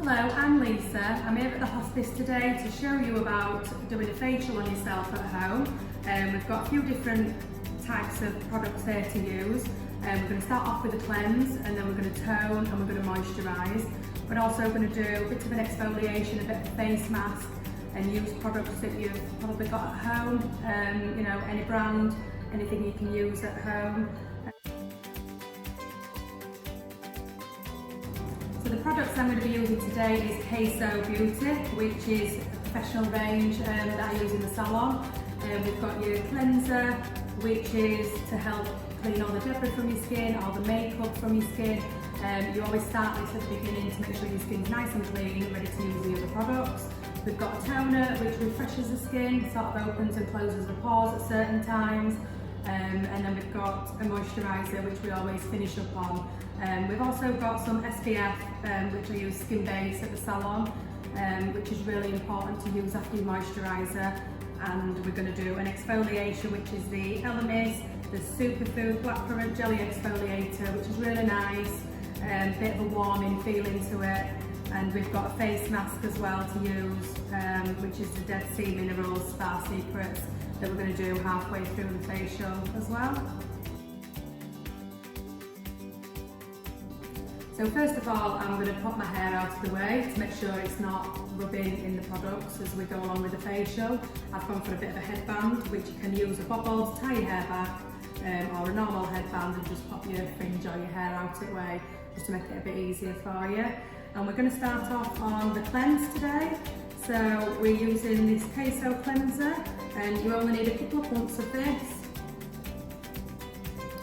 Hello, I'm Lisa. I'm here at the hospice today to show you about doing a facial on yourself at home. We've got a few different types of products here to use. We're going to start off with a cleanse, and then we're going to tone, and we're going to moisturise. We're also going to do a bit of an exfoliation, a bit of a face mask, and use products that you've probably got at home. You know, any brand, anything you can use at home. So the products I'm going to be using today is Queso Beauty, which is a professional range that I use in the salon. We've got your cleanser, which is to help clean all the debris from your skin, all the makeup from your skin. You always start this at the beginning to make sure your skin's nice and clean, ready to use the other products. We've got a toner, which refreshes the skin, sort of opens and closes the pores at certain times. And then we've got a moisturizer, which we always finish up on. We've also got some SPF, which I use skin base at the salon, which is really important to use after your moisturizer. And we're going to do an exfoliation, which is the Elemis, the Superfood Black Currant Jelly Exfoliator, which is really nice, bit of a warming feeling to it. And we've got a face mask as well to use, which is the Dead Sea Minerals Spa Secrets, that we're going to do halfway through the facial as well. So first of all, I'm going to put my hair out of the way to make sure it's not rubbing in the products as we go along with the facial. I've gone for a bit of a headband, which you can use a bobble to tie your hair back, or a normal headband and just pop your fringe or your hair out of the way, just to make it a bit easier for you. And we're going to start off on the cleanse today. So we're using this Queso cleanser, and you only need a couple of pumps of this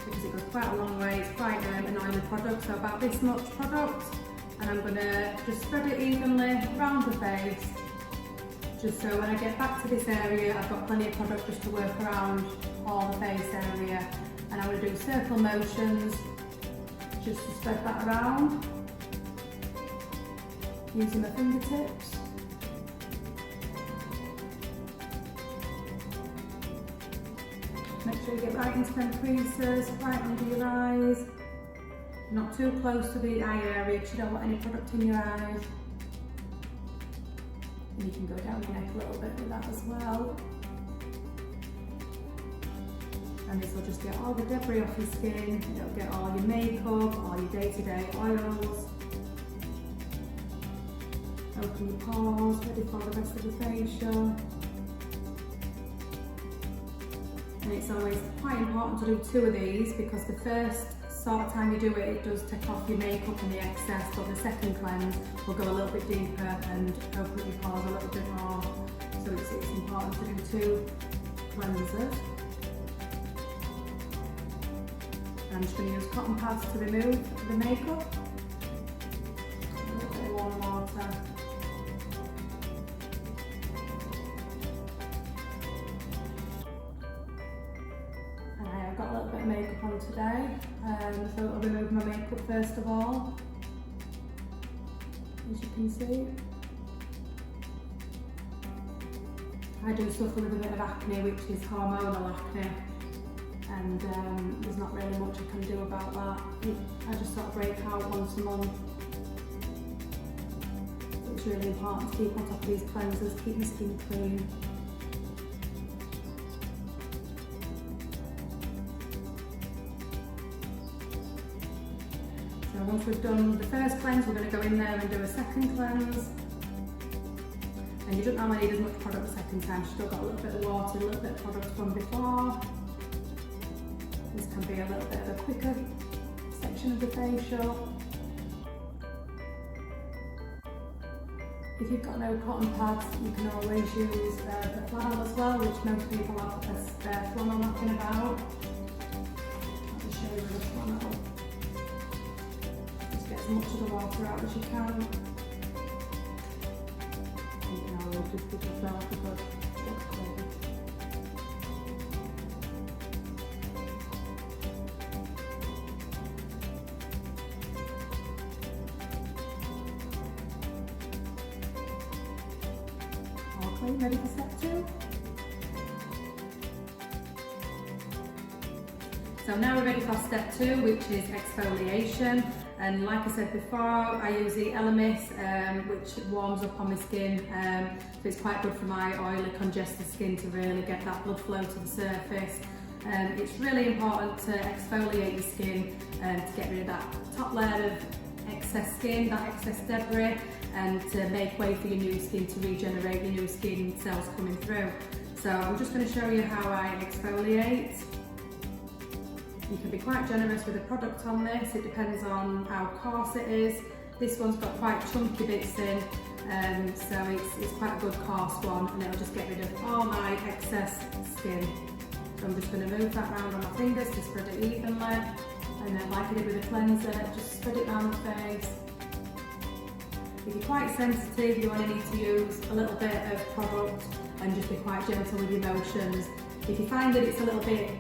because it goes quite a long way. It's quite an oily product, so about this much product. And I'm going to just spread it evenly around the face, just so when I get back to this area, I've got plenty of product just to work around all the face area. And I'm going to do circle motions just to spread that around, using my fingertips. Make sure you get right into them creases, right under your eyes. Not too close to the eye area because you don't want any product in your eyes. And you can go down your neck a little bit with that as well. And this will just get all the debris off your skin. It'll get all your makeup, all your day-to-day oils. Open your pores, ready for the rest of the facial. And it's always quite important to do 2 of these because the first sort of time you do it, it does take off your makeup and the excess, but the second cleanse will go a little bit deeper and open up your pores a little bit more. So it's important to do 2 cleansers. I'm just going to use cotton pads to remove the makeup. A little bit of warm water. I've got a little bit of makeup on today, so I'll remove my makeup first of all, as you can see. I do suffer with a bit of acne, which is hormonal acne, and there's not really much I can do about that. I just sort of break out once a month. So it's really important to keep on top of these cleansers, keep my skin clean. So once we've done the first cleanse, we're going to go in there and do a second cleanse. And you don't normally need as much product the second time, you've still got a little bit of water, a little bit of product from before. This can be a little bit of a quicker section of the facial. If you've got no cotton pads, you can always use the flannel as well, which most people have a spare flannel knocking about. I'll just show you the flannel. Just get as much of the water out as you can. You can always just give yourself a good clean. Okay, ready for step 2? So now we're ready for step 2, which is exfoliation. And like I said before, I use the Elemis, which warms up on my skin, so it's quite good for my oily, congested skin to really get that blood flow to the surface. It's really important to exfoliate your skin to get rid of that top layer of excess skin, that excess debris, and to make way for your new skin to regenerate, your new skin cells coming through. So I'm just going to show you how I exfoliate. You can be quite generous with the product on this, it depends on how coarse it is. This one's got quite chunky bits in, so it's quite a good coarse one, and it'll just get rid of all my excess skin. So I'm just going to move that around on my fingers to spread it evenly, and then like I did with the cleanser, just spread it around the face. If you're quite sensitive, you only need to use a little bit of product and just be quite gentle with your motions. If you find that it's a little bit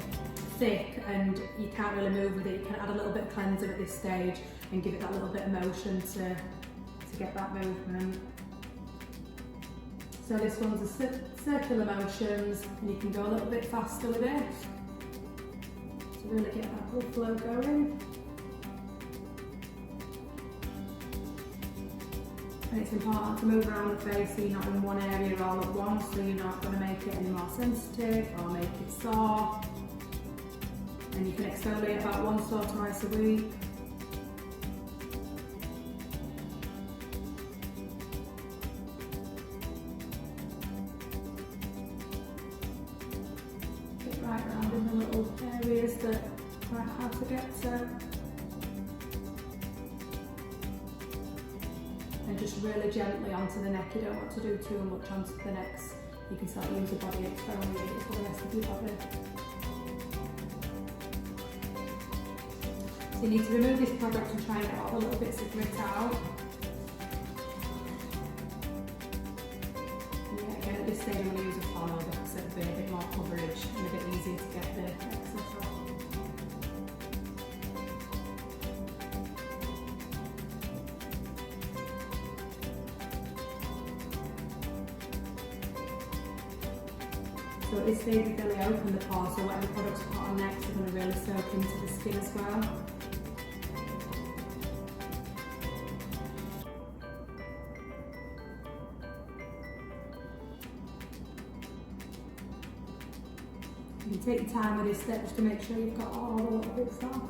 thick and you can't really move with it, you can add a little bit of cleanser at this stage and give it that little bit of motion to get that movement. So this one's a circular motions, and you can go a little bit faster with it to really get that blood flow going. And it's important to move around the face so you're not in one area all at once, so you're not going to make it any more sensitive or make it sore. And you can exfoliate about once or twice a week. Get right around in the little areas that are quite hard to get to. And just really gently onto the neck. You don't want to do too much onto the neck. You can start using body exfoliator for the rest of your body. So you need to remove this product and try and get all the little bits of grit out. Yeah, again at this stage I'm going to use a toil because it'll be a bit more coverage and a bit easier to get the excess off. So at this stage we've really opened the pore, so whatever products we put on next are going to really soak into the skin as well. You can take your time with this step just to make sure you've got all the little bits off.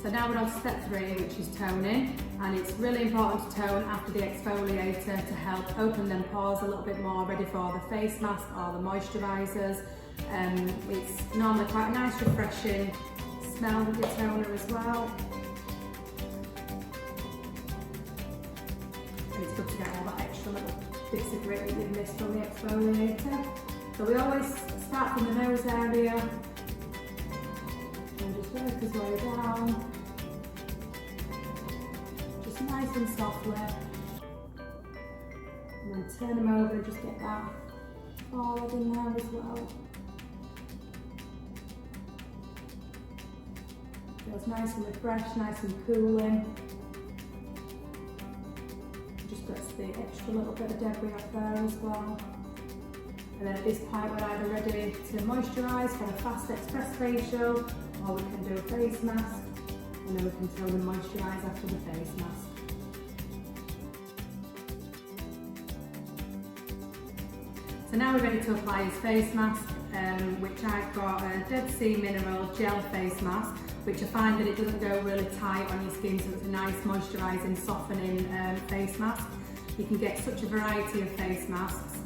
So now we're on to step 3, which is toning, and it's really important to tone after the exfoliator to help open them pores a little bit more, ready for the face mask or the moisturisers. It's normally quite a nice refreshing smell with your toner as well. And it's good to get all that extra little bits of grit that you've missed from the exfoliator. So we always start from the nose area and just work his way down. Just nice and softly. And then turn them over and just get that forehead in there as well. Feels nice and refreshed, nice and cooling. Just gets the extra little bit of debris off there as well. And then at this point we're either ready to moisturise for a fast express facial, or we can do a face mask, and then we can tone and moisturise after the face mask. So now we're ready to apply his face mask, which I've got a Dead Sea Mineral Gel Face Mask, which I find that it doesn't go really tight on your skin, so it's a nice moisturising, softening face mask. You can get such a variety of face masks.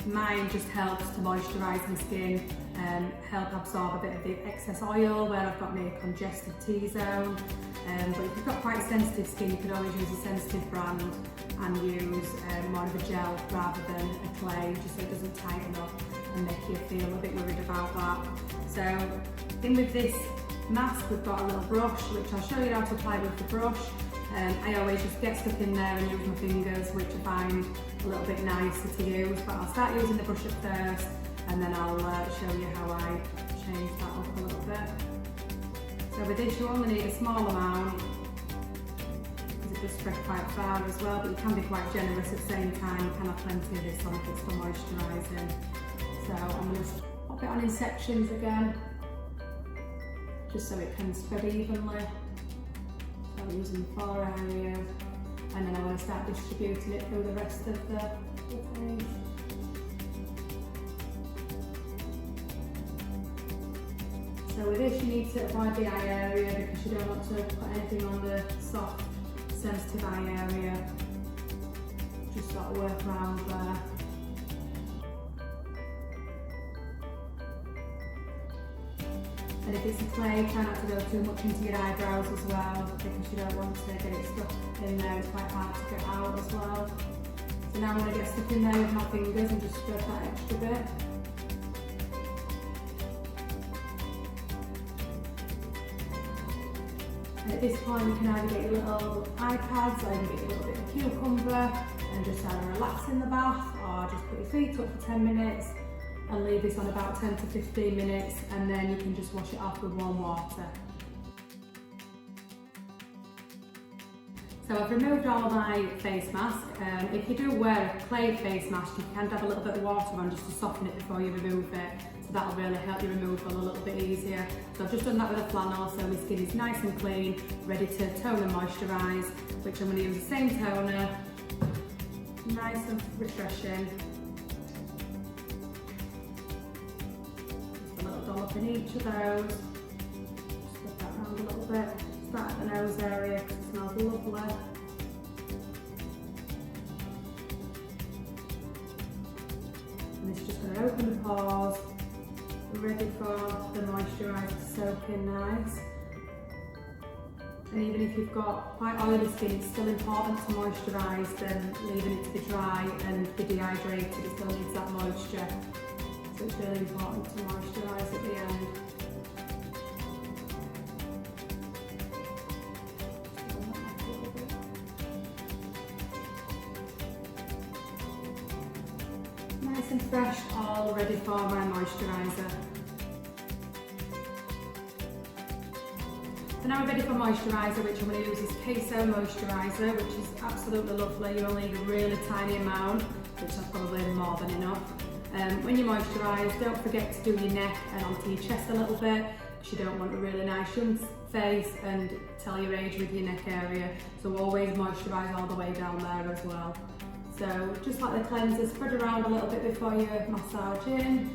Mine just helps to moisturise my skin, help absorb a bit of the excess oil where I've got my congested T-zone. But if you've got quite sensitive skin, you can always use a sensitive brand and use more of a gel rather than a clay, just so it doesn't tighten up and make you feel a bit worried about that. So in with this mask we've got a little brush, which I'll show you how to apply with the brush. I always just get stuck in there and use my fingers, which I find a little bit nicer to use, but I'll start using the brush at first and then I'll show you how I change that up a little bit. So with this you only need a small amount, because it does spread quite far as well, but you can be quite generous at the same time. You can have plenty of this on if it's for moisturising. So I'm going to pop it on in sections again, just so it can spread evenly. So I'm using the far area, and then I want to start distributing it through the rest of the face. So with this you need to avoid the eye area because you don't want to put anything on the soft, sensitive eye area. Just sort of work around there. And if it's a clay, try not to go too much into your eyebrows as well because you don't want to get it stuck in there. It's quite hard to get out as well. So now I'm going to get stuck in there with my fingers and just spread that extra bit. And at this point you can either get your little iPads or you can get your little bit of cucumber and just either relax in the bath or just put your feet up for 10 minutes and leave this on about 10 to 15 minutes, and then you can just wash it off with warm water. So I've removed all my face mask. If you do wear a clay face mask, you can have a little bit of water on just to soften it before you remove it. So that'll really help your removal a little bit easier. So I've just done that with a flannel, so my skin is nice and clean, ready to tone and moisturise, which I'm going to use the same toner, nice and refreshing. Just a little dollop in each of those. Just put that around a little bit. Start at the nose area because it smells lovely. And it's just going to open the pores, ready for the moisturiser to soak in nice. And even if you've got quite oily skin, it's still important to moisturise than leaving it to be dry and be dehydrated. It still needs that moisture. So it's really important to moisturise at the end. Nice and fresh, all ready for my moisturiser. So now we're ready for moisturiser, which I'm going to use is Queso Moisturiser, which is absolutely lovely. You only need a really tiny amount, which is probably more than enough. When you moisturise, don't forget to do your neck and onto your chest a little bit, because you don't want a really nice young face and tell your age with your neck area. So always moisturise all the way down there as well. So just like the cleanser, spread around a little bit before you massage in.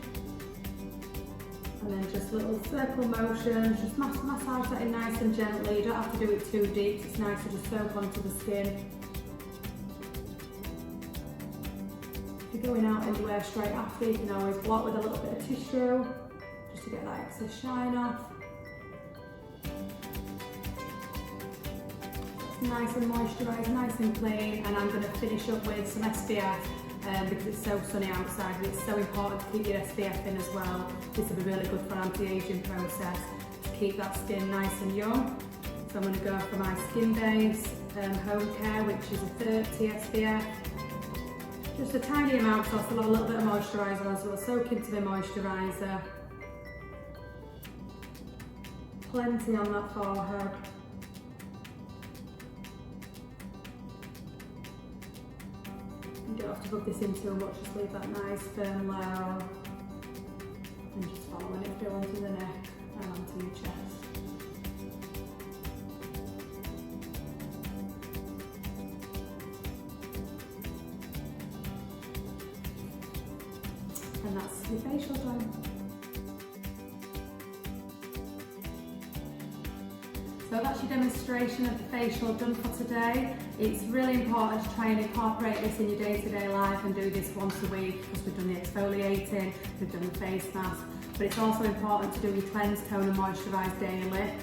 And then just little circle motions, just massage that in nice and gently. You don't have to do it too deep, it's nice to just soak onto the skin. If you're going out anywhere straight after, you can always blot with a little bit of tissue, just to get that excess shine off. Nice and moisturised, nice and clean, and I'm going to finish up with some SPF because it's so sunny outside and it's so important to keep your SPF in as well. This will be really good for anti-aging process to keep that skin nice and young. So I'm going to go for my Skin Base Home Care, which is a 30 SPF. Just a tiny amount, so I'll still have a little bit of moisturiser on, so it'll soak into the moisturiser. Plenty on that forehead. You don't have to rub this in too much, just leave that nice firm layer and just following it through onto the neck and onto your chest. And that's your facial done. So that's your demonstration of the facial done for today. It's really important to try and incorporate this in your day-to-day life and do this once a week, because we've done the exfoliating, we've done the face mask, but it's also important to do your cleanse, tone and moisturise daily,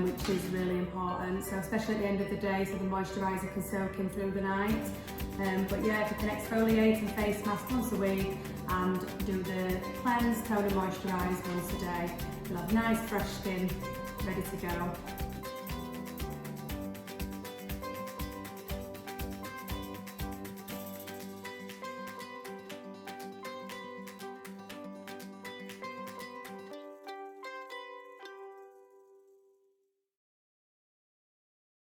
which is really important. So especially at the end of the day, so the moisturiser can soak in through the night. But yeah, if you can exfoliate and face mask once a week and do the cleanse, tone and moisturise once a day, you'll have nice fresh skin ready to go.